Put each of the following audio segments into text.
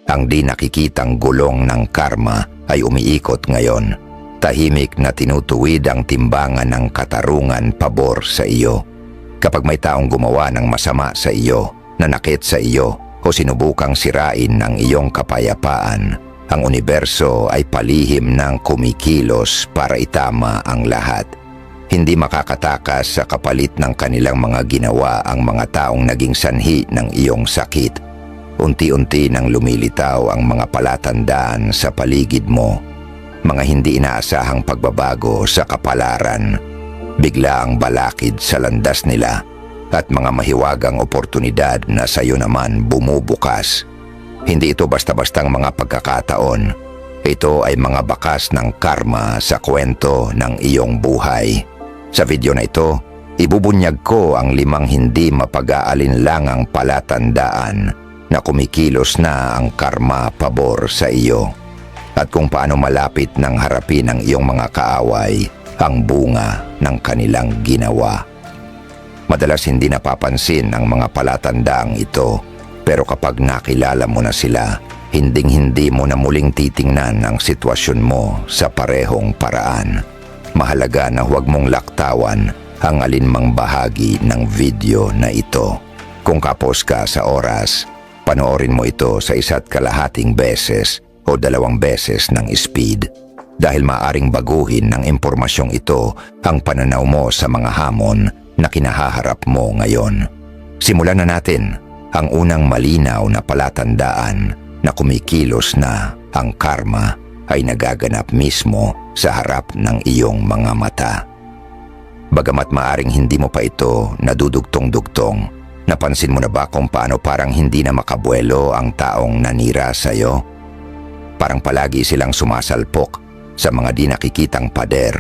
Ang di nakikitang gulong ng karma ay umiikot ngayon. Tahimik na tinutuwid ang timbangan ng katarungan pabor sa iyo. Kapag may taong gumawa ng masama sa iyo, nanakit sa iyo, o sinubukang sirain ang iyong kapayapaan, ang universo ay palihim ng kumikilos para itama ang lahat. Hindi makakatakas sa kapalit ng kanilang mga ginawa ang mga taong naging sanhi ng iyong sakit. Unti-unti nang lumilitaw ang mga palatandaan sa paligid mo. Mga hindi inaasahang pagbabago sa kapalaran. Bigla ang balakid sa landas nila at mga mahiwagang oportunidad na sa iyo naman bumubukas. Hindi ito basta-bastang mga pagkakataon. Ito ay mga bakas ng karma sa kwento ng iyong buhay. Sa video na ito, ibubunyag ko ang 5 hindi mapag-aalinlangang palatandaan na kumikilos na ang karma pabor sa iyo at kung paano malapit ng harapin ng iyong mga kaaway ang bunga ng kanilang ginawa. Madalas hindi napapansin ang mga palatandaang ito, pero kapag nakilala mo na sila, hinding-hindi mo na muling titingnan ang sitwasyon mo sa parehong paraan. Mahalaga na huwag mong laktawan ang alinmang bahagi ng video na ito. Kung kapos ka sa oras, panoorin mo ito sa 1.5 beses o 2 beses ng speed dahil maaring baguhin ng impormasyong ito ang pananaw mo sa mga hamon na kinahaharap mo ngayon. Simulan na natin ang unang malinaw na palatandaan na kumikilos na ang karma ay nagaganap mismo sa harap ng iyong mga mata. Bagamat maaring hindi mo pa ito nadudugtong-dugtong, napansin mo na ba kung paano parang hindi na makabuelo ang taong nanira sa'yo? Parang palagi silang sumasalpok sa mga di nakikitang pader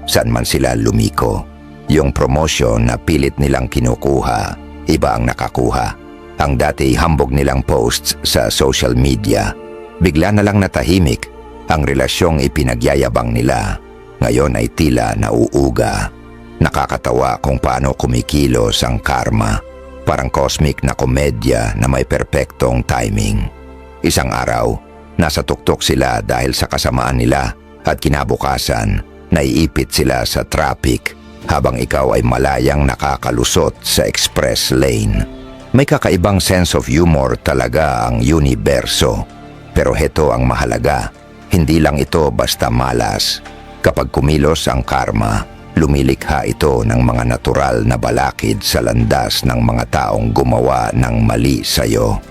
saan man sila lumiko. Yung promosyon na pilit nilang kinukuha, iba ang nakakuha. Ang dati hambog nilang posts sa social media, bigla na lang natahimik. Ang relasyong ipinagyayabang nila, ngayon ay tila nauuga. Nakakatawa kung paano kumikilos ang karma. Parang cosmic na komedya na may perpektong timing. Isang araw, nasa tuktok sila dahil sa kasamaan nila at kinabukasan, naiipit sila sa traffic habang ikaw ay malayang nakakalusot sa express lane. May kakaibang sense of humor talaga ang universo. Pero heto ang mahalaga, hindi lang ito basta malas. Kapag kumilos ang karma, lumilikha ito ng mga natural na balakid sa landas ng mga taong gumawa ng mali sa'yo.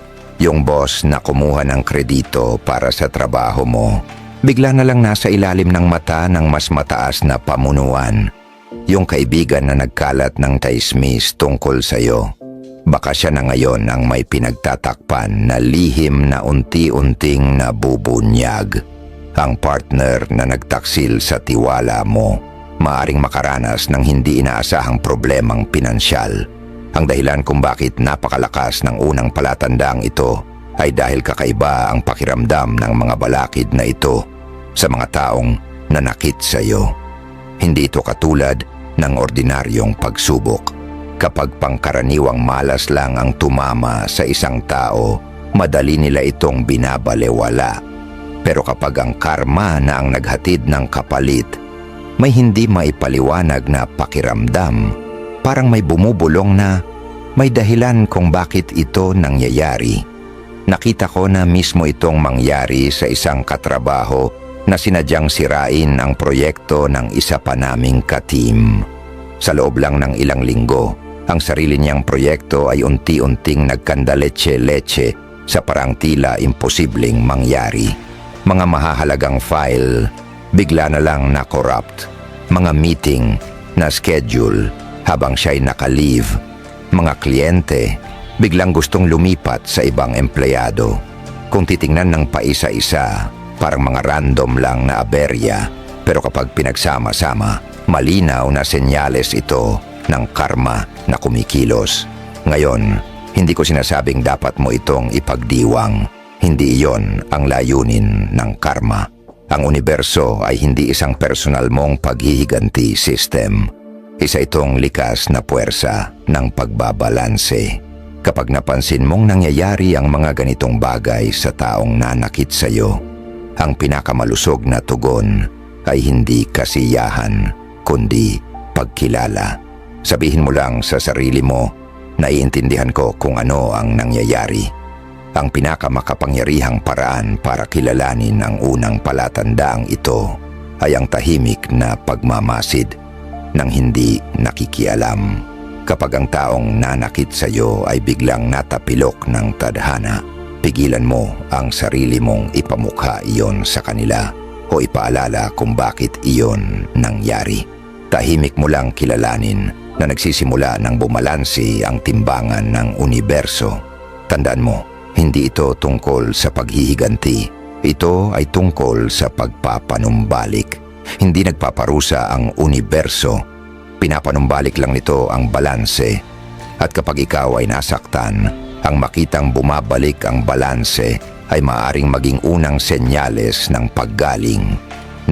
Yung boss na kumuha ng kredito para sa trabaho mo, bigla na lang nasa ilalim ng mata ng mas mataas na pamunuan. Yung kaibigan na nagkalat ng taismis tungkol sa'yo, baka siya na ngayon ang may pinagtatakpan na lihim na unti-unting nabubunyag. Ang partner na nagtaksil sa tiwala mo, maaring makaranas ng hindi inaasahang problemang pinansyal. Ang dahilan kung bakit napakalakas ng unang palatandaang ito ay dahil kakaiba ang pakiramdam ng mga balakid na ito sa mga taong nanakit sa iyo. Hindi ito katulad ng ordinaryong pagsubok. Kapag pangkaraniwang malas lang ang tumama sa isang tao, madali nila itong binabalewala. Pero kapag ang karma na ang naghatid ng kapalit, may hindi maipaliwanag na pakiramdam, parang may bumubulong na may dahilan kung bakit ito nangyayari. Nakita ko na mismo itong mangyari sa isang katrabaho na sinadyang sirain ang proyekto ng isa pa naming ka-team. Sa loob lang ng ilang linggo, ang sarili niyang proyekto ay unti-unting nagkandaletse-letse sa parang tila imposibleng mangyari. Mga mahahalagang file, bigla na lang na-corrupt. Mga meeting na schedule habang siya'y naka-leave. Mga kliyente, biglang gustong lumipat sa ibang empleyado. Kung titingnan ng paisa-isa, parang mga random lang na aberya. Pero kapag pinagsama-sama, malinaw na senyales ito ng karma na kumikilos. Ngayon, hindi ko sinasabing dapat mo itong ipagdiwang. Hindi iyon ang layunin ng karma. Ang universo ay hindi isang personal mong paghihiganti system. Isa itong likas na puwersa ng pagbabalanse. Kapag napansin mong nangyayari ang mga ganitong bagay sa taong nanakit sa iyo, ang pinakamalusog na tugon ay hindi kasiyahan, kundi pagkilala. Sabihin mo lang sa sarili mo, naiintindihan ko kung ano ang nangyayari. Ang pinakamakapangyarihang paraan para kilalanin ang unang palatandaang ito ay ang tahimik na pagmamasid ng hindi nakikialam. Kapag ang taong nanakit sa iyo ay biglang natapilok ng tadhana, pigilan mo ang sarili mong ipamukha iyon sa kanila o ipaalala kung bakit iyon nangyari. Tahimik mo lang kilalanin na nagsisimula ng bumalansi ang timbangan ng universo. Tandaan mo, hindi ito tungkol sa paghihiganti. Ito ay tungkol sa pagpapanumbalik. Hindi nagpaparusa ang universo. Pinapanumbalik lang nito ang balanse. At kapag ikaw ay nasaktan, ang makitang bumabalik ang balanse ay maaring maging unang senyales ng paggaling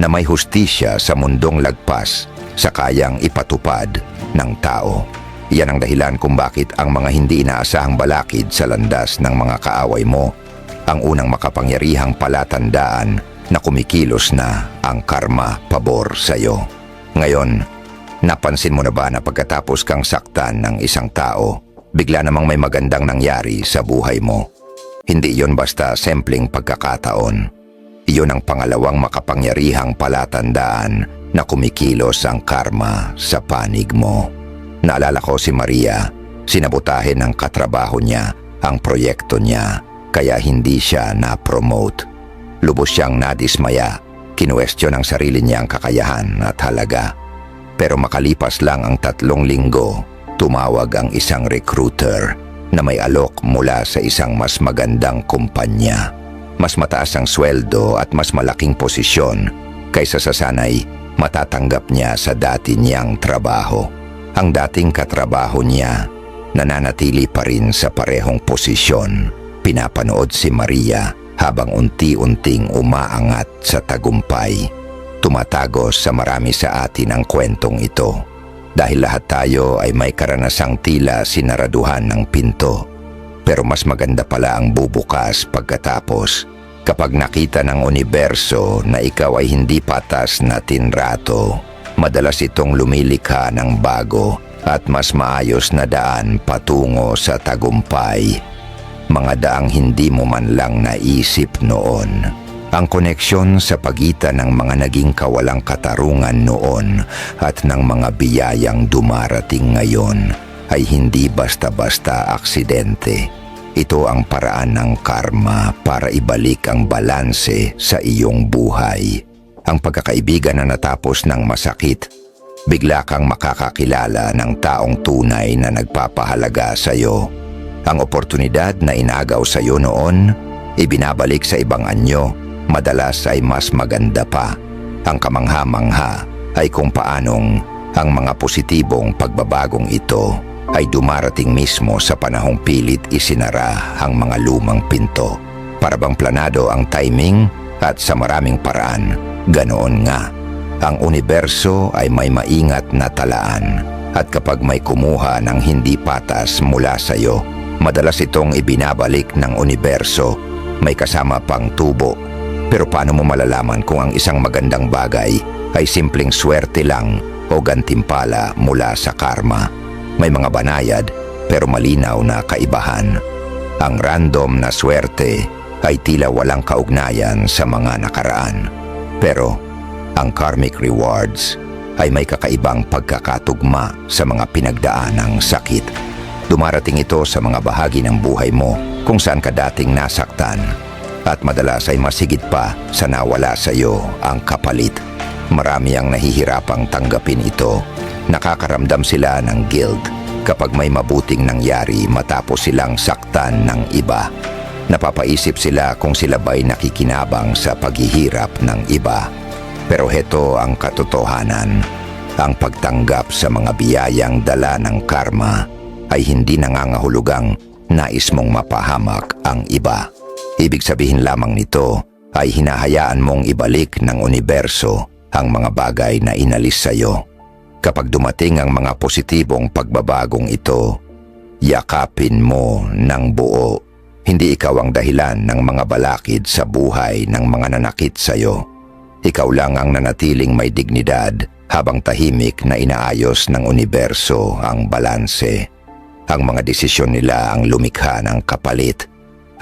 na may hustisya sa mundong lagpas sa kayang ipatupad ng tao. Iyan ang dahilan kung bakit ang mga hindi inaasahang balakid sa landas ng mga kaaway mo ang unang makapangyarihang palatandaan na kumikilos na ang karma pabor sa iyo. Ngayon, napansin mo na ba na pagkatapos kang saktan ng isang tao, bigla namang may magandang nangyari sa buhay mo? Hindi yon basta simpleng pagkakataon. Iyon ang pangalawang makapangyarihang palatandaan na kumikilos ang karma sa panig mo. Naalala ko si Maria, sinabotahe ng katrabaho niya ang proyekto niya kaya hindi siya na-promote. Lubos siyang nadismaya, kinuwestiyon ang sarili niyang kakayahan at halaga. Pero makalipas lang ang 3 linggo, tumawag ang isang recruiter na may alok mula sa isang mas magandang kumpanya. Mas mataas ang sweldo at mas malaking posisyon kaysa sa sanay matatanggap niya sa dati niyang trabaho. Ang dating katrabaho niya nananatili pa rin sa parehong posisyon. Pinapanood si Maria habang unti-unting umaangat sa tagumpay. Tumatagos sa marami sa atin ang kwentong ito. Dahil lahat tayo ay may karanasang tila sinaraduhan ng pinto. Pero mas maganda pala ang bubukas pagkatapos. Kapag nakita ng universo na ikaw ay hindi patas na tinrato, madalas itong lumilikha ng bago at mas maayos na daan patungo sa tagumpay. Mga daang hindi mo man lang naisip noon. Ang koneksyon sa pagitan ng mga naging kawalang katarungan noon at ng mga biyayang dumarating ngayon ay hindi basta-basta aksidente. Ito ang paraan ng karma para ibalik ang balanse sa iyong buhay. Ang pagkakaibigan na natapos ng masakit, bigla kang makakakilala ng taong tunay na nagpapahalaga sa iyo. Ang oportunidad na inagaw sa iyo noon, ibinabalik sa ibang anyo, madalas ay mas maganda pa. Ang kamangha-mangha ay kung paanong ang mga positibong pagbabagong ito ay dumarating mismo sa panahong pilit isinara ang mga lumang pinto. Para bang planado ang timing at sa maraming paraan, ganoon nga. Ang universo ay may maingat na talaan at kapag may kumuha ng hindi patas mula sa iyo, madalas itong ibinabalik ng universo, may kasama pang tubo. Pero paano mo malalaman kung ang isang magandang bagay ay simpleng swerte lang o gantimpala mula sa karma? May mga banayad pero malinaw na kaibahan. Ang random na swerte ay tila walang kaugnayan sa mga nakaraan. Pero ang karmic rewards ay may kakaibang pagkakatugma sa mga pinagdaanang sakit. Dumarating ito sa mga bahagi ng buhay mo kung saan ka dating nasaktan. At madalas ay masigit pa sa nawala sa iyo ang kapalit. Marami ang nahihirapang tanggapin ito. Nakakaramdam sila ng guilt kapag may mabuting nangyari matapos silang saktan ng iba. Napapaisip sila kung sila ba'y nakikinabang sa paghihirap ng iba. Pero heto ang katotohanan. Ang pagtanggap sa mga biyayang dala ng karma ay hindi nangangahulugang nais mong mapahamak ang iba. Ibig sabihin lamang nito ay hinahayaan mong ibalik ng universo ang mga bagay na inalis sa iyo. Kapag dumating ang mga positibong pagbabagong ito, yakapin mo ng buo. Hindi ikaw ang dahilan ng mga balakid sa buhay ng mga nanakit sa'yo. Ikaw lang ang nanatiling may dignidad habang tahimik na inaayos ng universo ang balanse. Ang mga desisyon nila ang lumikha ng kapalit.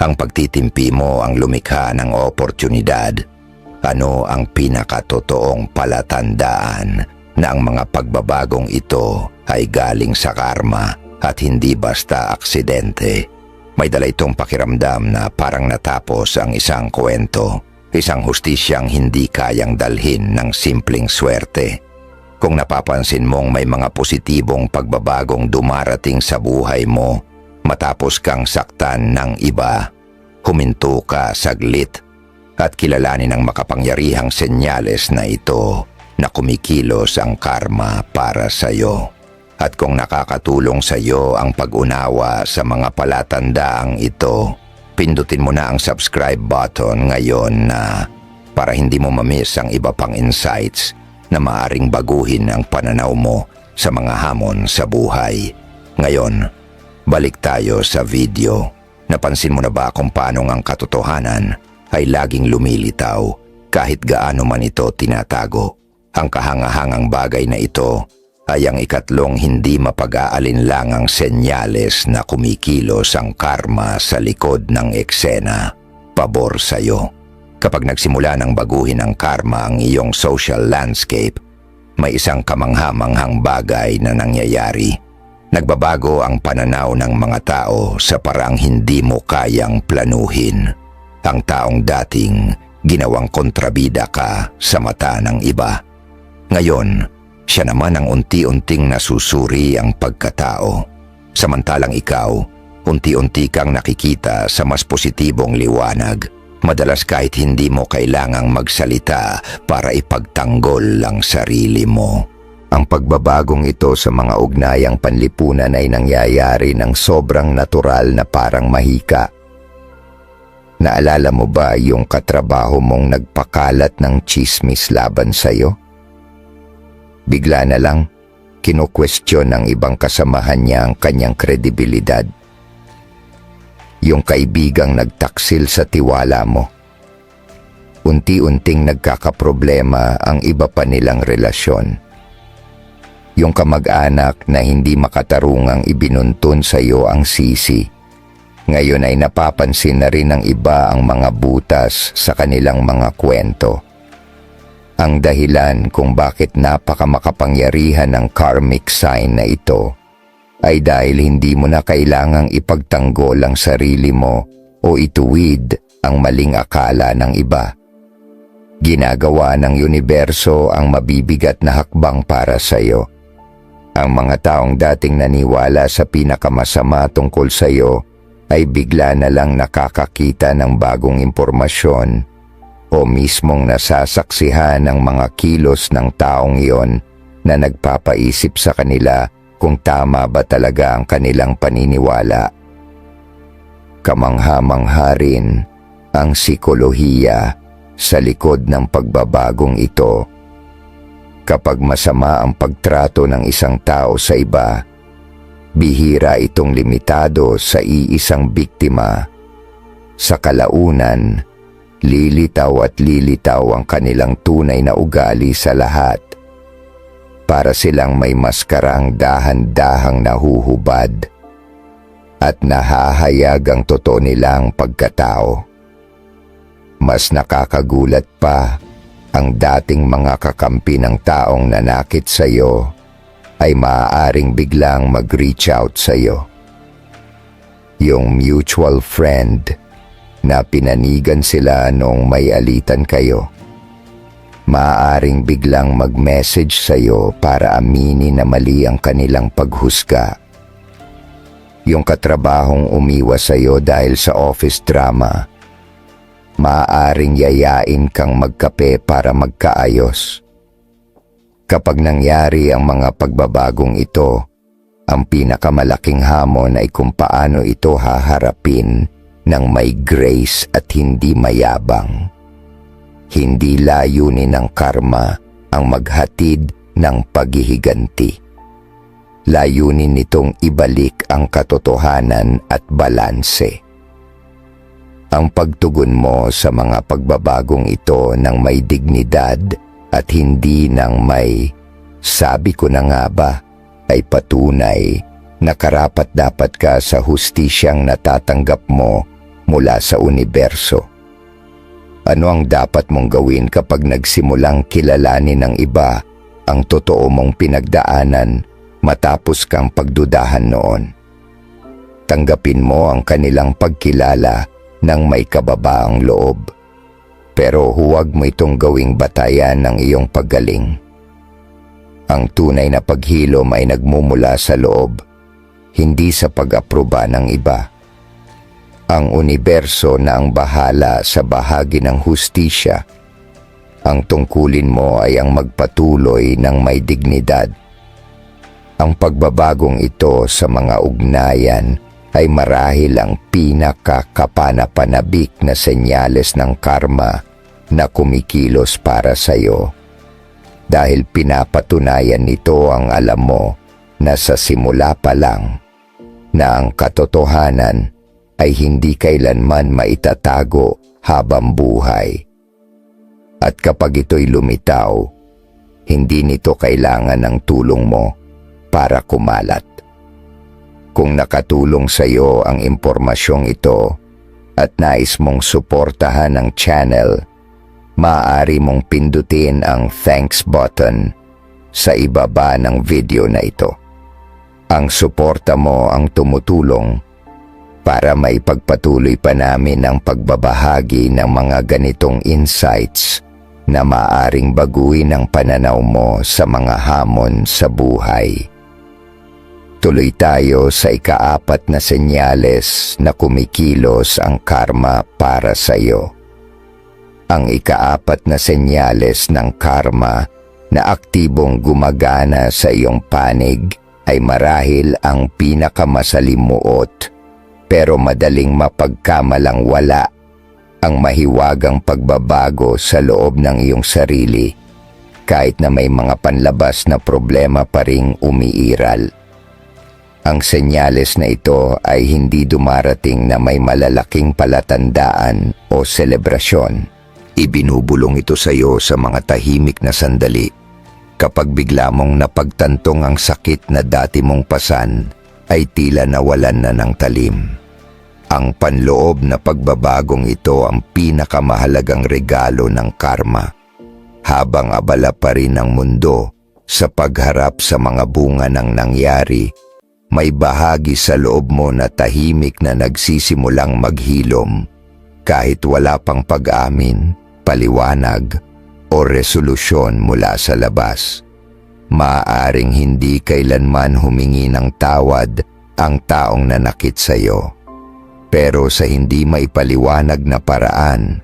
Ang pagtitimpi mo ang lumikha ng oportunidad. Ano ang pinakatotoong palatandaan na ang mga pagbabagong ito ay galing sa karma at hindi basta aksidente? May dala itong pakiramdam na parang natapos ang isang kwento, isang hustisyang hindi kayang dalhin ng simpleng swerte. Kung napapansin mong may mga positibong pagbabagong dumarating sa buhay mo matapos kang saktan ng iba, huminto ka saglit at kilalanin ang makapangyarihang senyales na ito na kumikilos ang karma para sa iyo. At kung nakakatulong sa iyo ang pag-unawa sa mga palatandaang ito, pindutin mo na ang subscribe button ngayon na para hindi mo mamiss ang iba pang insights na maaring baguhin ang pananaw mo sa mga hamon sa buhay. Ngayon, balik tayo sa video. Napansin mo na ba kung paano ang katotohanan ay laging lumilitaw kahit gaano man ito tinatago? Ang kahangahangang bagay na ito ay ang ikatlong hindi mapag-aalinlangang senyales na kumikilos ang karma sa likod ng eksena, pabor sa iyo. Kapag nagsimula ng baguhin ng karma ang iyong social landscape, may isang kamangha-manghang bagay na nangyayari. Nagbabago ang pananaw ng mga tao sa paraang hindi mo kayang planuhin. Ang taong dating ginawang kontrabida ka sa mata ng iba, ngayon, siya naman ang unti-unting nasusuri ang pagkatao. Samantalang ikaw, unti-unti kang nakikita sa mas positibong liwanag. Madalas kahit hindi mo kailangang magsalita para ipagtanggol ang sarili mo. Ang pagbabagong ito sa mga ugnayang panlipunan ay nangyayari ng sobrang natural na parang mahika. Naalala mo ba yung katrabaho mong nagpakalat ng tsismis laban sa'yo? Bigla na lang, kinu-question ng ibang kasamahan niya ang kanyang kredibilidad. Yung kaibigang nagtaksil sa tiwala mo. Unti-unting nagkakaproblema ang iba pa nilang relasyon. Yung kamag-anak na hindi makatarungang ibinuntun sa iyo ang sisi. Ngayon ay napapansin na rin ng iba ang mga butas sa kanilang mga kwento. Ang dahilan kung bakit napakamakapangyarihan ng karmic sign na ito ay dahil hindi mo na kailangang ipagtanggol ang sarili mo o ituwid ang maling akala ng iba. Ginagawa ng universo ang mabibigat na hakbang para sa iyo. Ang mga taong dating naniwala sa pinakamasama tungkol sa iyo ay bigla na lang nakakakita ng bagong impormasyon o mismong nasasaksihan ng mga kilos ng taong iyon na nagpapaisip sa kanila kung tama ba talaga ang kanilang paniniwala. Kamangha-mangha rin ang psikolohiya sa likod ng pagbabagong ito. Kapag masama ang pagtrato ng isang tao sa iba, bihira itong limitado sa iisang biktima. Sa kalaunan, lilitaw at lilitaw ang kanilang tunay na ugali sa lahat. Para silang may maskarang dahan-dahang nahuhubad at nahahayag ang totoo nilang pagkatao. Mas nakakagulat pa, ang dating mga kakampi ng taong nanakit sa iyo ay maaaring biglang mag-reach out sa iyo. Yung mutual friend na pinanigan sila noong may alitan kayo, maaaring biglang mag-message sa iyo para aminin na mali ang kanilang paghusga. Yung katrabahong umiwas sa iyo dahil sa office drama, maaaring yayain kang magkape para magkaayos. Kapag nangyari ang mga pagbabagong ito, ang pinakamalaking hamon ay kung paano ito haharapin ng may grace at hindi mayabang. Hindi layunin ng karma ang maghatid ng paghihiganti. layunin nitong ibalik ang katotohanan at balanse. Ang pagtugon mo sa mga pagbabagong ito ng may dignidad at hindi ng may "sabi ko na nga ba" ay patunay na karapat-dapat ka sa hustisyang natatanggap mo mula sa universo. Ano ang dapat mong gawin kapag nagsimulang kilalanin ng iba ang totoo mong pinagdaanan matapos kang pagdudahan noon? Tanggapin mo ang kanilang pagkilala ng may kababaang loob. Pero huwag mo itong gawing batayan ng iyong paggaling. Ang tunay na paghilom ay nagmumula sa loob, hindi sa pag-aproba ng iba. Ang universo na ang bahala sa bahagi ng hustisya. Ang tungkulin mo ay ang magpatuloy ng may dignidad. Ang pagbabagong ito sa mga ugnayan ay marahil ang pinakakapanapanabik na senyales ng karma na kumikilos para sa iyo. Dahil pinapatunayan nito ang alam mo na sa simula pa lang na ang katotohanan ay hindi kailanman maitatago habang buhay. At kapag ito'y lumitaw, hindi nito kailangan ng tulong mo para kumalat. Kung nakatulong sa iyo ang impormasyong ito at nais mong suportahan ang channel, maaari mong pindutin ang thanks button sa ibaba ng video na ito. Ang suporta mo ang tumutulong para maipagpatuloy pa namin ang pagbabahagi ng mga ganitong insights na maaaring baguhin ang pananaw mo sa mga hamon sa buhay. Tuloy tayo sa ika-4 na senyales na kumikilos ang karma para sa iyo. Ang ika-4 na senyales ng karma na aktibong gumagana sa iyong panig ay marahil ang pinakamasalimuot pero madaling mapagkamalang wala ang mahiwagang pagbabago sa loob ng iyong sarili kahit na may mga panlabas na problema pa ring umiiral. Ang senyales na ito ay hindi dumarating na may malalaking palatandaan o selebrasyon. Ibinubulong ito sa iyo sa mga tahimik na sandali. Kapag bigla mong napagtantong ang sakit na dati mong pasan, ay tila nawalan na ng talim. Ang panloob na pagbabagong ito ang pinakamahalagang regalo ng karma. Habang abala pa rin ang mundo sa pagharap sa mga bunga ng nangyari, may bahagi sa loob mo na tahimik na nagsisimulang maghilom kahit wala pang pag-amin, paliwanag o resolusyon mula sa labas. Maaaring hindi kailanman humingi ng tawad ang taong nanakit sa iyo. Pero sa hindi maipaliwanag na paraan,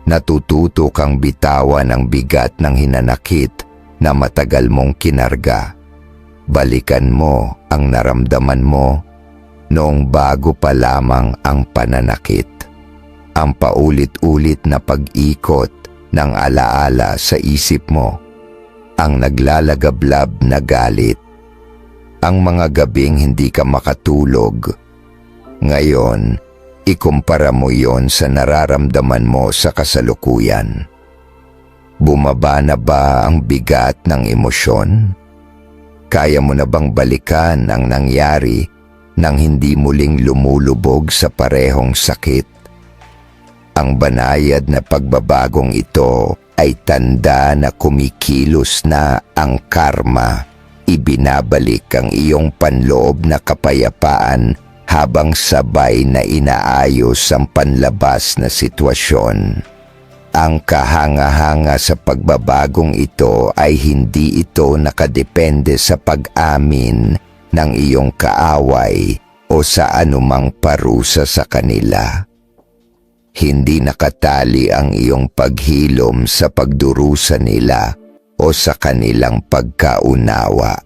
natututo kang bitawan ang bigat ng hinanakit na matagal mong kinarga. Balikan mo ang naramdaman mo noong bago pa lamang ang pananakit. Ang paulit-ulit na pag-ikot ng alaala sa isip mo, ang naglalagablab na galit, ang mga gabing hindi ka makatulog. Ngayon, ikumpara mo yon sa nararamdaman mo sa kasalukuyan. Bumaba na ba ang bigat ng emosyon? Kaya mo na bang balikan ang nangyari nang hindi muling lumulubog sa parehong sakit? Ang banayad na pagbabagong ito ay tanda na kumikilos na ang karma. Ibinabalik ang iyong panloob na kapayapaan habang sabay na inaayos ang panlabas na sitwasyon. Ang kahanga-hanga sa pagbabagong ito ay hindi ito nakadepende sa pag-amin ng iyong kaaway o sa anumang parusa sa kanila. Hindi nakatali ang iyong paghilom sa pagdurusa nila o sa kanilang pagkaunawa.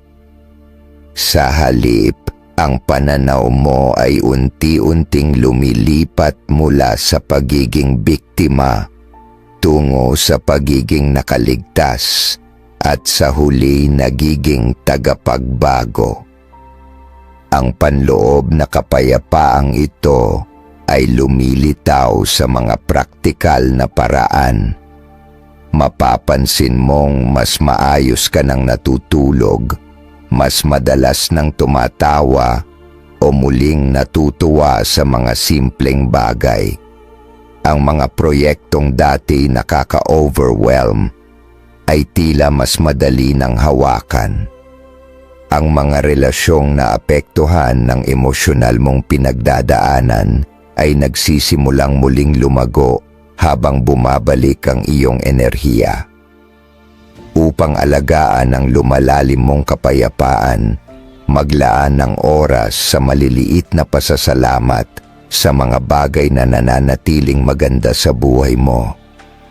Sa halip, ang pananaw mo ay unti-unting lumilipat mula sa pagiging biktima tungo sa pagiging nakaligtas at sa huli nagiging tagapagbago. Ang panloob na kapayapaang ito ay lumilitaw sa mga praktikal na paraan. Mapapansin mong mas maayos ka nang natutulog, mas madalas nang tumatawa o muling natutuwa sa mga simpleng bagay. Ang mga proyektong dati nakaka-overwhelm ay tila mas madali ng hawakan. Ang mga relasyong naapektuhan ng emosyonal mong pinagdadaanan ay nagsisimulang muling lumago habang bumabalik ang iyong enerhiya. Upang alagaan ang lumalalim mong kapayapaan, maglaan ng oras sa maliliit na pasasalamat sa mga bagay na nananatiling maganda sa buhay mo.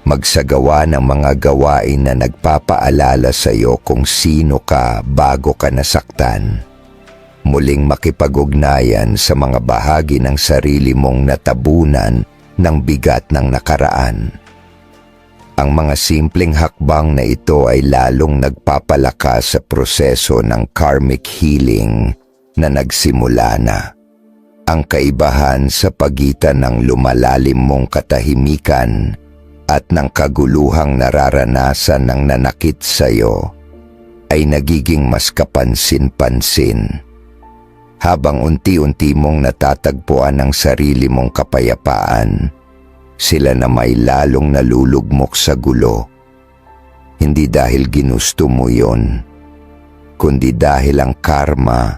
Magsagawa ng mga gawain na nagpapaalala sa iyo kung sino ka bago ka nasaktan. Muling makipag-ugnayan sa mga bahagi ng sarili mong natabunan ng bigat ng nakaraan. Ang mga simpleng hakbang na ito ay lalong nagpapalakas sa proseso ng karmic healing na nagsimula na. Ang kaibahan sa pagitan ng lumalalim mong katahimikan at ng kaguluhang nararanasan ng nanakit sa iyo ay nagiging mas kapansin-pansin. Habang unti-unti mong natatagpuan ang sarili mong kapayapaan, sila na may lalong nalulugmok sa gulo. Hindi dahil ginusto mo yon, kundi dahil ang karma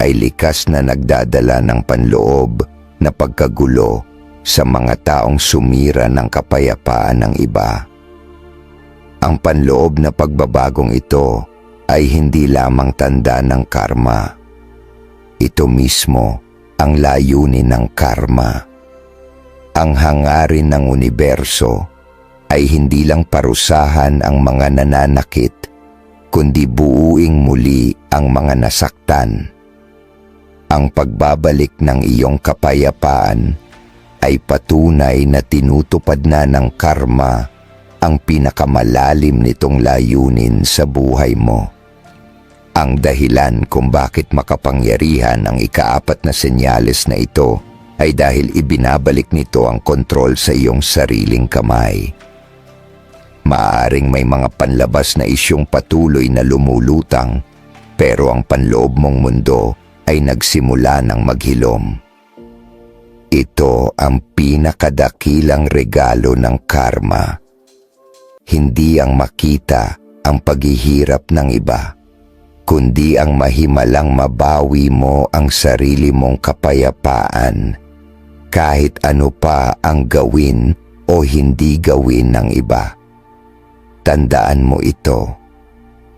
ay likas na nagdadala ng panloob na pagkagulo sa mga taong sumira ng kapayapaan ng iba. Ang panloob na pagbabagong ito ay hindi lamang tanda ng karma. Ito mismo ang layunin ng karma. Ang hangarin ng universo ay hindi lang parusahan ang mga nananakit, kundi buuing muli ang mga nasaktan. Ang pagbabalik ng iyong kapayapaan ay patunay na tinutupad na ng karma ang pinakamalalim nitong layunin sa buhay mo. Ang dahilan kung bakit makapangyarihan ang ikaapat na senyales na ito ay dahil ibinabalik nito ang kontrol sa iyong sariling kamay. Maaaring may mga panlabas na isyong patuloy na lumulutang, pero ang panloob mong mundo ay nagsimula ng maghilom. Ito ang pinakadakilang regalo ng karma. Hindi ang makita ang paghihirap ng iba, kundi ang mahimalang mabawi mo ang sarili mong kapayapaan kahit ano pa ang gawin o hindi gawin ng iba. Tandaan mo ito.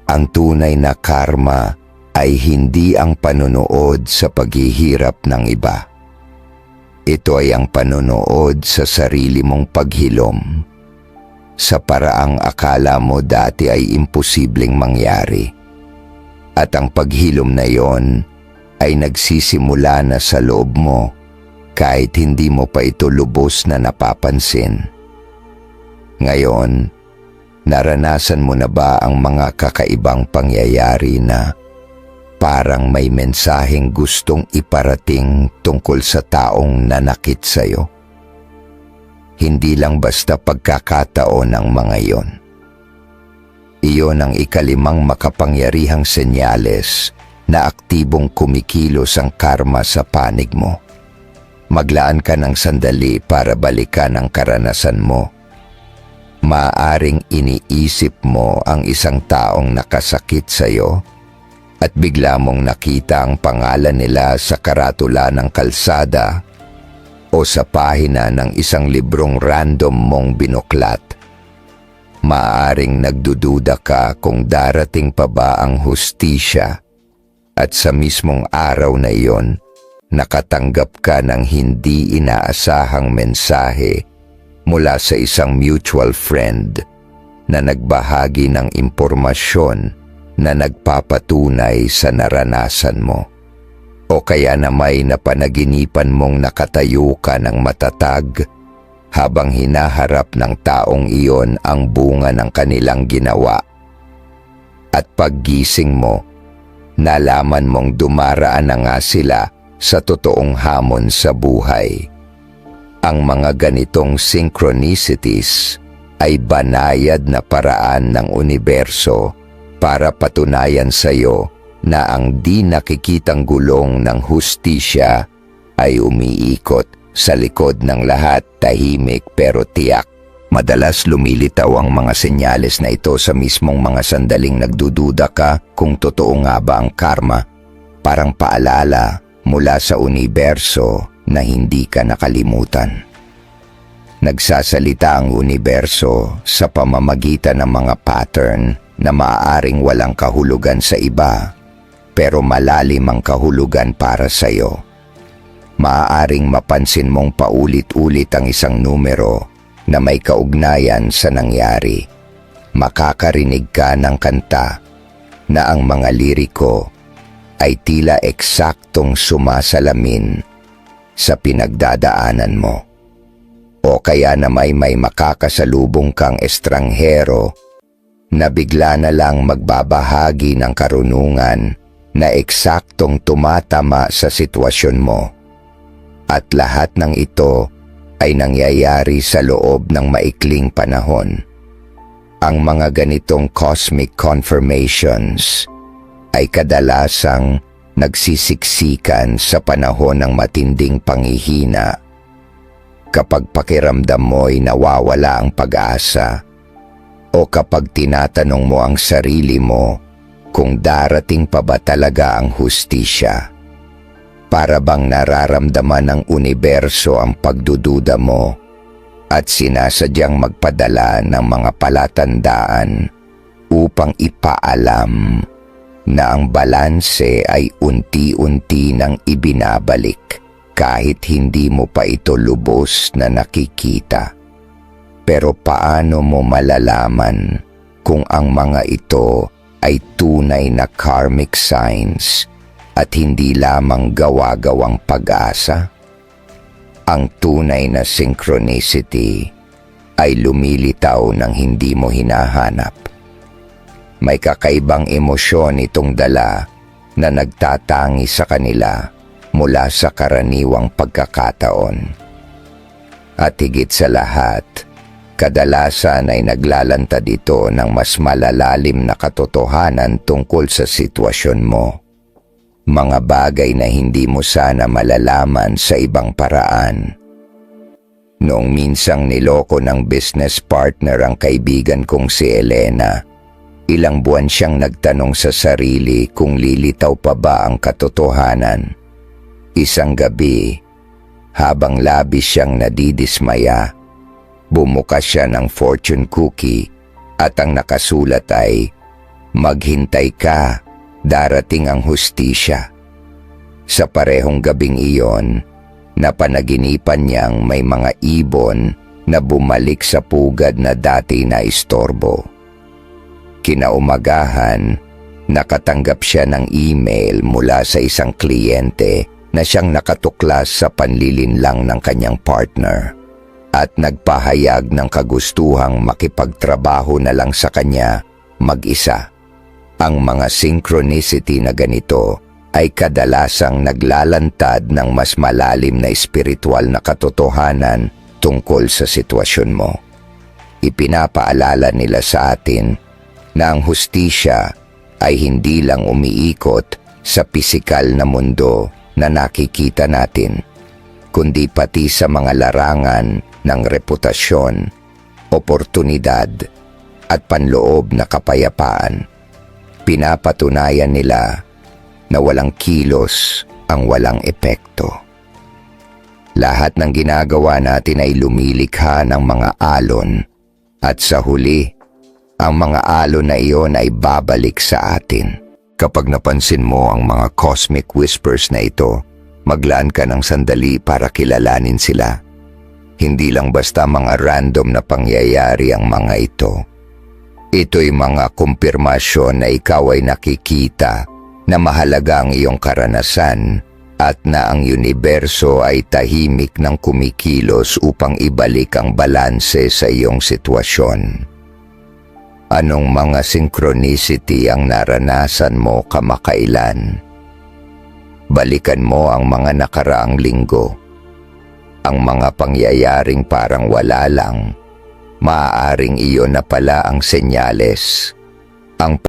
Ang tunay na karma ay hindi ang panonood sa paghihirap ng iba. Ito ay ang panonood sa sarili mong paghilom, sa paraang akala mo dati ay imposibleng mangyari. At ang paghilom na yon ay nagsisimula na sa loob mo kahit hindi mo pa ito lubos na napapansin. Ngayon, naranasan mo na ba ang mga kakaibang pangyayari na parang may mensaheng gustong iparating tungkol sa taong nanakit sa'yo? Hindi lang basta pagkakataon ang mga iyon. Iyon ang ikalimang makapangyarihang senyales na aktibong kumikilos ang karma sa panig mo. Maglaan ka ng sandali para balikan ang karanasan mo. Maaaring iniisip mo ang isang taong nakasakit sa'yo at bigla mong nakita ang pangalan nila sa karatula ng kalsada o sa pahina ng isang librong random mong binuklat. Maaaring nagdududa ka kung darating pa ba ang hustisya at sa mismong araw na iyon, nakatanggap ka ng hindi inaasahang mensahe mula sa isang mutual friend na nagbahagi ng impormasyon na nagpapatunay sa naranasan mo. O kaya na may napanaginipan mong nakatayo ka ng matatag habang hinaharap ng taong iyon ang bunga ng kanilang ginawa. At paggising mo, nalaman mong dumaraan na nga sila sa totoong hamon sa buhay. Ang mga ganitong synchronicities ay banayad na paraan ng universo para patunayan sa iyo na ang di nakikitang gulong ng hustisya ay umiikot sa likod ng lahat, tahimik pero tiyak. Madalas lumilitaw ang mga senyales na ito sa mismong mga sandaling nagdududa ka kung totoo nga ba ang karma, parang paalala mula sa universo na hindi ka nakalimutan. Nagsasalita ang universo sa pamamagitan ng mga pattern na maaaring walang kahulugan sa iba, pero malalim ang kahulugan para sa iyo. Maaaring mapansin mong paulit-ulit ang isang numero na may kaugnayan sa nangyari. Makakarinig ka ng kanta na ang mga liriko ay tila eksaktong sumasalamin sa pinagdadaanan mo. O kaya na may makakasalubong kang estranghero na bigla na lang magbabahagi ng karunungan na eksaktong tumatama sa sitwasyon mo. At lahat ng ito ay nangyayari sa loob ng maikling panahon. Ang mga ganitong cosmic confirmations ay kadalasang nagsisiksikan sa panahon ng matinding panghihina. Kapag pakiramdam mo'y nawawala ang pag-asa, o kapag tinatanong mo ang sarili mo kung darating pa ba talaga ang hustisya. Para bang nararamdaman ng universo ang pagdududa mo at sinasadyang magpadala ng mga palatandaan upang ipaalam na ang balanse ay unti-unti nang ibinabalik kahit hindi mo pa ito lubos na nakikita. Pero paano mo malalaman kung ang mga ito ay tunay na karmic signs at hindi lamang gawa-gawang pag-asa? Ang tunay na synchronicity ay lumilitaw nang hindi mo hinahanap. May kakaibang emosyon itong dala na nagtatangi sa kanila mula sa karaniwang pagkakataon. At higit sa lahat, kadalasan ay naglalantad ito ng mas malalalim na katotohanan tungkol sa sitwasyon mo. Mga bagay na hindi mo sana malalaman sa ibang paraan. Noong minsang niloko ng business partner ang kaibigan kong si Elena, ilang buwan siyang nagtanong sa sarili kung lilitaw pa ba ang katotohanan. Isang gabi, habang labis siyang nadidismaya, bumukas siya ng fortune cookie at ang nakasulat ay, "Maghintay ka, darating ang hustisya." Sa parehong gabing iyon, napanaginipan niyang may mga ibon na bumalik sa pugad na dati na istorbo. Kinaumagahan, nakatanggap siya ng email mula sa isang kliyente na siyang nakatuklas sa panlilinlang ng kanyang partner at nagpahayag ng kagustuhang makipagtrabaho na lang sa kanya mag-isa. Ang mga synchronicity na ganito ay kadalasang naglalantad ng mas malalim na espiritual na katotohanan tungkol sa sitwasyon mo. Ipinapaalala nila sa atin na ang hustisya ay hindi lang umiikot sa pisikal na mundo na nakikita natin, kundi pati sa mga larangan ng reputasyon, oportunidad at panloob na kapayapaan. Pinapatunayan nila na walang kilos ang walang epekto. Lahat ng ginagawa natin ay lumilikha ng mga alon at sa huli, ang mga alon na iyon ay babalik sa atin. Kapag napansin mo ang mga cosmic whispers na ito, maglaan ka ng sandali para kilalanin sila. Hindi lang basta mga random na pangyayari ang mga ito. Ito'y mga kumpirmasyon na ikaw ay nakikita na mahalaga ang iyong karanasan at na ang universo ay tahimik ng kumikilos upang ibalik ang balanse sa iyong sitwasyon. Anong mga synchronicity ang naranasan mo kamakailan? Balikan mo ang mga nakaraang linggo. Ang mga pangyayaring parang wala lang, maaaring iyon na pala ang senyales. Ang